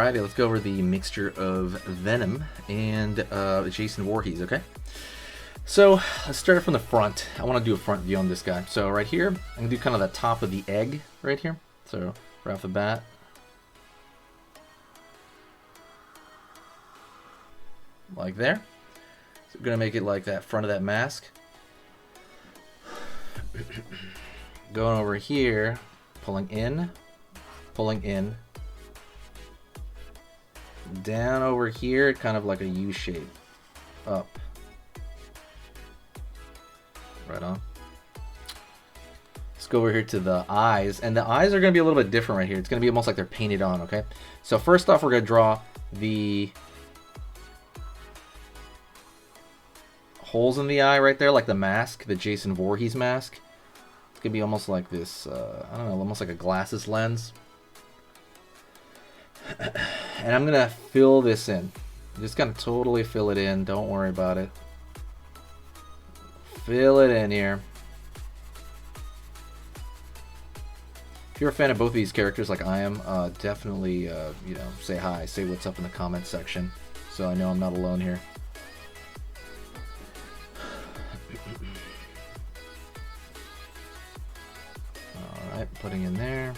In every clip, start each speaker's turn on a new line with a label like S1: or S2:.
S1: Alrighty, let's go over the mixture of Venom and Jason Voorhees, okay? So, let's start from the front. I want to do a front view on this guy. So right here, I'm going to do kind of the top of the egg right here. So, right off the bat. Like there. So we're going to make it like that front of that mask. Going over here, pulling in, down over here, kind of like a U shape, up, right on. Let's go over here to the eyes, and the eyes are going to be a little bit different right here. It's going to be almost like they're painted on, okay? So first off, we're going to draw the holes in the eye right there, like the mask, the Jason Voorhees mask. It's going to be almost like this, I don't know, almost like a glasses lens. And I'm going to fill this in. I'm just going to totally fill it in. Don't worry about it. Fill it in here. If you're a fan of both of these characters like I am, definitely, you know, say hi. Say what's up in the comments section. So I know I'm not alone here. Alright, putting in there.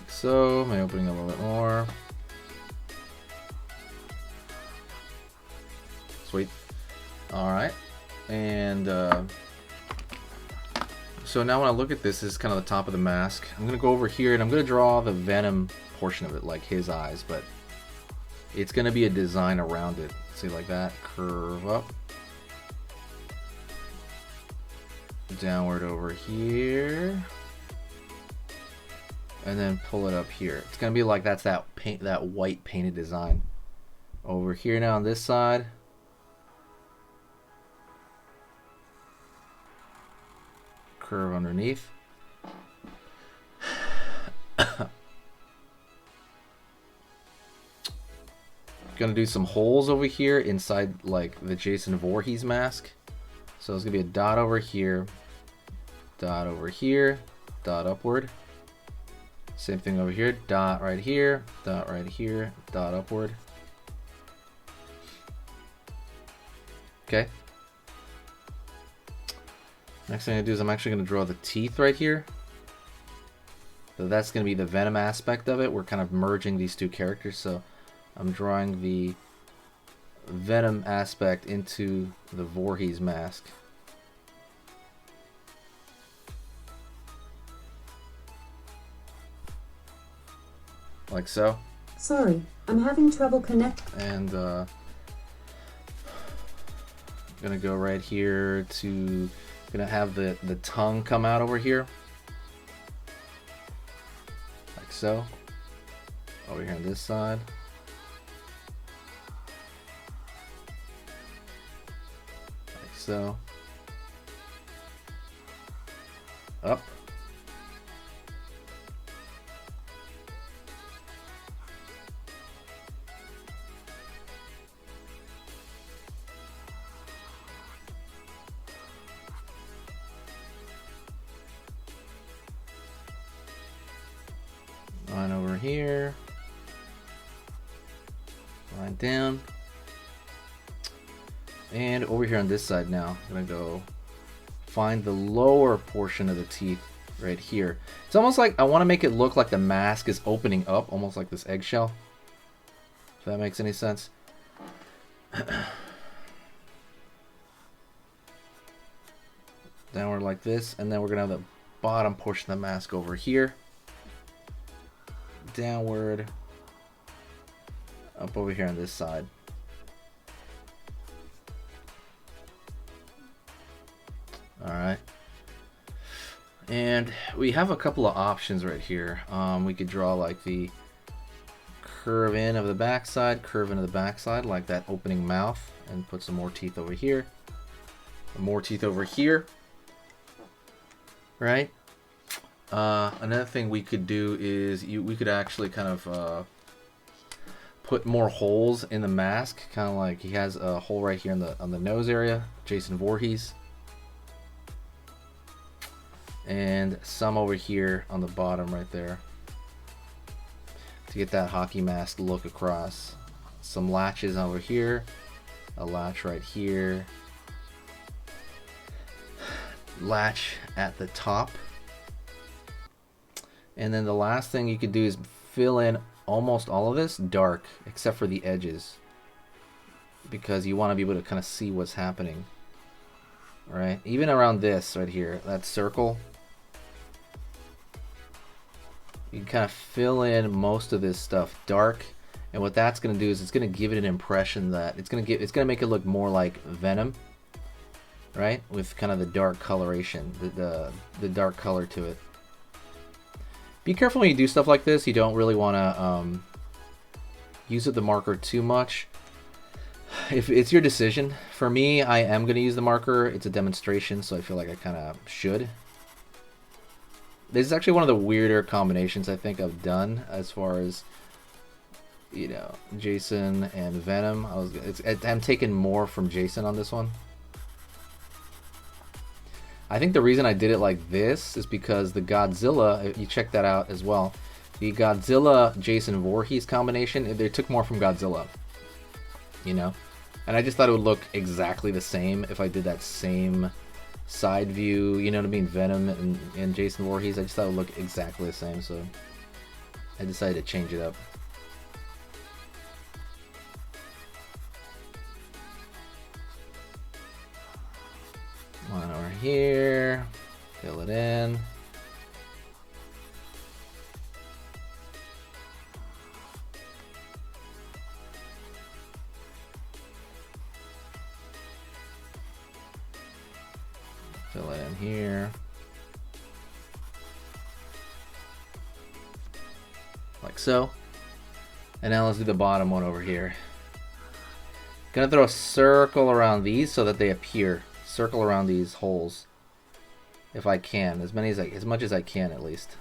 S1: So, am I opening a little bit more? Sweet. Alright. And so now when I look at this, this is kind of the top of the mask. I'm going to go over here and I'm going to draw the Venom portion of it, like his eyes, but it's going to be a design around it. See, like that. Curve up. Downward over here. And then pull it up here. It's gonna be like that's that white painted design. Over here now on this side. Curve underneath. Gonna do some holes over here inside like the Jason Voorhees mask. So it's gonna be a dot over here, dot over here, dot upward. Same thing over here, dot right here, dot right here, dot upward. Okay. Next thing I do is I'm actually going to draw the teeth right here. So that's going to be the Venom aspect of it. We're kind of merging these two characters, so I'm drawing the Venom aspect into the Voorhees mask. Like so.
S2: Sorry, I'm having trouble connecting.
S1: And gonna go right here to gonna have the tongue come out over here. Like so. Over here on this side. Like so. Up. Line over here, line down, and over here on this side now, I'm gonna go find the lower portion of the teeth right here. It's almost like I want to make it look like the mask is opening up, almost like this eggshell, if that makes any sense. Downward like this, and then we're gonna have the bottom portion of the mask over here. Downward, up over here on this side. Alright. And we have a couple of options right here. We could draw like the curve in of the backside, curve into the backside, like that opening mouth, and put some more teeth over here. More teeth over here. Right? Another thing we could do is we could actually kind of put more holes in the mask, kind of like he has a hole right here on the nose area, Jason Voorhees. and some over here on the bottom right there to get that hockey mask look across. Some latches over here, a latch right here, latch at the top, and then the last thing you could do is fill in almost all of this dark except for the edges, because you want to be able to kind of see what's happening. All right, even around this right here, that circle, you can kind of fill in most of this stuff dark, and what that's going to do is it's going to give it an impression that it's going to make it look more like Venom, right? With kind of the dark coloration, the dark color to it. Be careful when you do stuff like this. You don't really want to use the marker too much. If it's your decision. For me, I am going to use the marker. It's a demonstration, so I feel like I kind of should. This is actually one of the weirder combinations I think I've done as far as, you know, Jason and Venom. I'm taking more from Jason on this one. I think the reason I did it like this is because the Godzilla, you check that out as well, the Godzilla Jason Voorhees combination, they took more from Godzilla, you know, and I just thought it would look exactly the same if I did that same side view, you know what I mean, Venom and Jason Voorhees. I just thought it would look exactly the same, so I decided to change it up. One over here, fill it in. Fill it in here. Like so. And now let's do the bottom one over here. Gonna throw a circle around these so that they appear. Circle around these holes, if I can, as much as I can at least.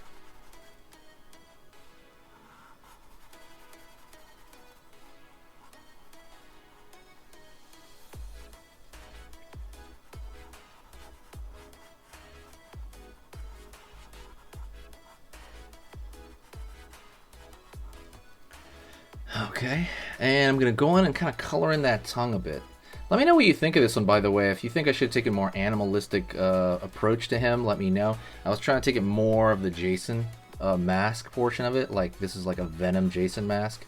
S1: Okay, and I'm gonna go in and kind of color in that tongue a bit. Let me know what you think of this one, by the way. If you think I should take a more animalistic approach to him, let me know. I was trying to take it more of the Jason mask portion of it. Like, this is like a Venom Jason mask.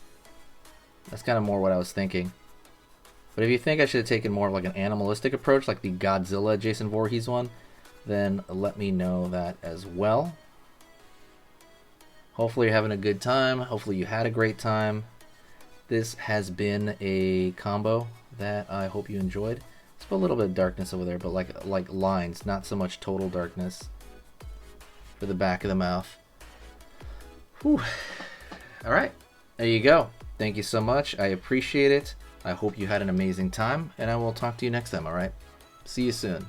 S1: That's kind of more what I was thinking. But if you think I should have taken more of like an animalistic approach, like the Godzilla Jason Voorhees one, then let me know that as well. Hopefully you're having a good time. Hopefully you had a great time. This has been a combo that I hope you enjoyed. Let's put a little bit of darkness over there, but like lines, not so much total darkness for the back of the mouth. Whew. All right, there you go. Thank you so much. I appreciate it. I hope you had an amazing time, and I will talk to you next time, all right? See you soon.